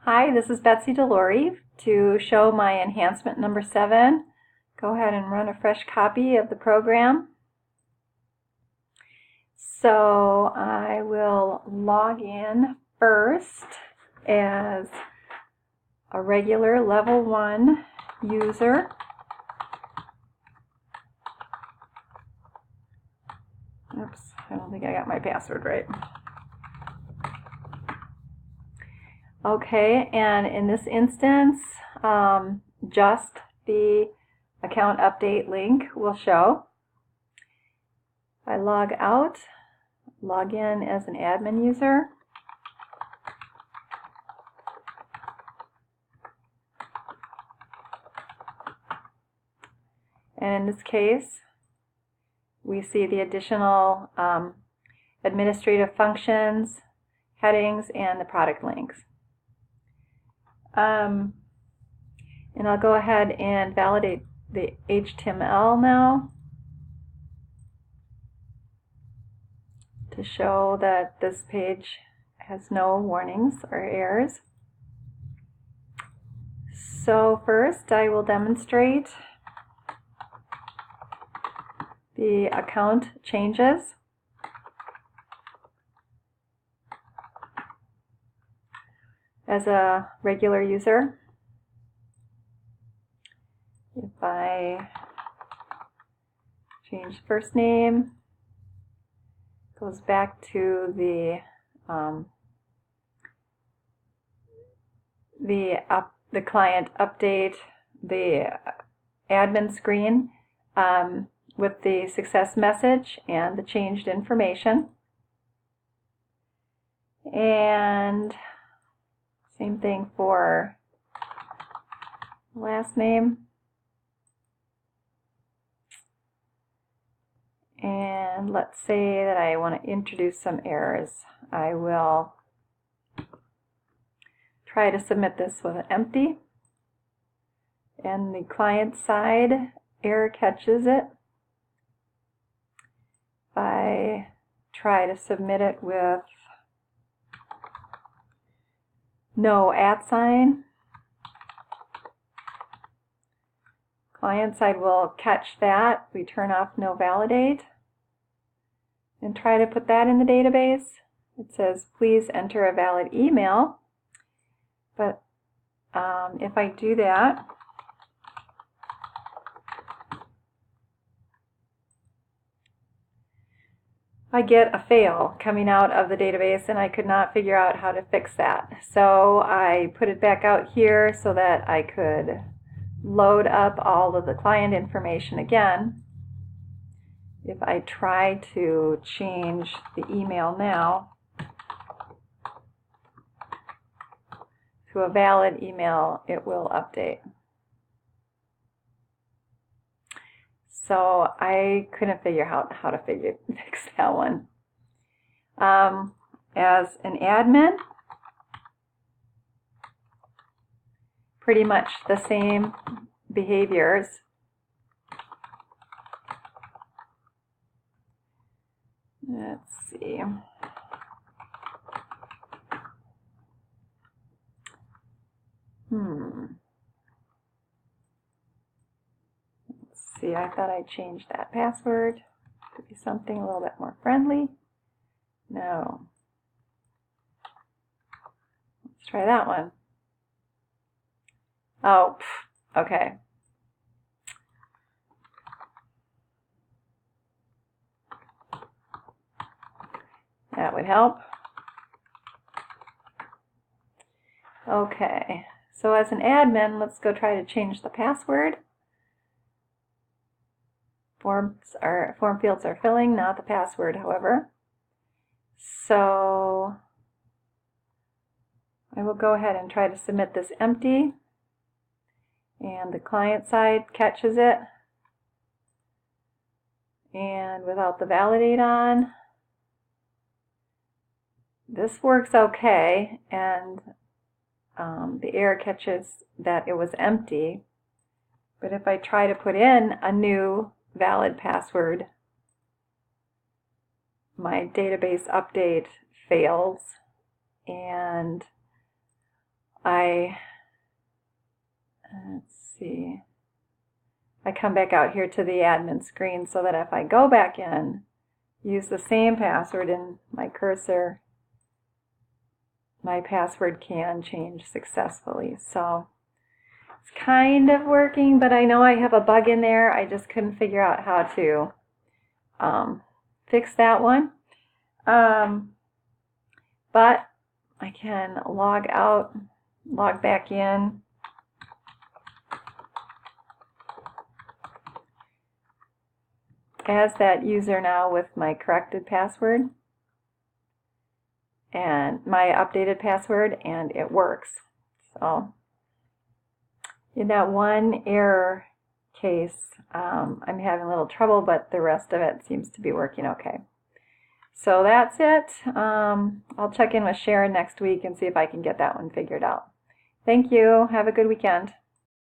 Hi, this is Betsey Delorey. To show my enhancement number 7, go ahead and run a fresh copy of the program. So I will log in first as a regular level 1 user. Oops, I don't think I got my password right. Okay, and in this instance, just the account update link will show. If I log out, log in as an admin user. And in this case, we see the additional administrative functions, headings, and the product links. And I'll go ahead and validate the HTML now to show that this page has no warnings or errors. So first I will demonstrate the account changes. As a regular user, if I change first name, goes back to the client update, the admin screen with the success message and the changed information. And same thing for last name. And let's say that I want to introduce some errors. I will try to submit this with an empty. And the client side error catches it. If I try to submit it with no @, client side will catch that. We turn off no validate and try to put that in the database. It says please enter a valid email, but if I do that, I get a fail coming out of the database, and I could not figure out how to fix that. So I put it back out here so that I could load up all of the client information again. If I try to change the email now to a valid email, it will update. So I couldn't figure out how to fix that one. As an admin, pretty much the same behaviors. Let's see. See, I thought I changed that password to be something a little bit more friendly. No. Let's try that one. Oh, okay. That would help. Okay, so as an admin, let's go try to change the password. Form fields are filling, not the password, however. So I will go ahead and try to submit this empty, and the client side catches it, and without the validate on, this works okay, and the error catches that it was empty. But if I try to put in a new valid password, my database update fails, and let's see, I come back out here to the admin screen so that if I go back in, use the same password in my cursor, my password can change successfully. So it's kind of working, but I know I have a bug in there. I just couldn't figure out how to fix that one. But I can log out, log back in. As that user now with my corrected password and my updated password, and it works. So in that one error case, I'm having a little trouble, but the rest of it seems to be working okay. So that's it. I'll check in with Sharon next week and see if I can get that one figured out. Thank you. Have a good weekend.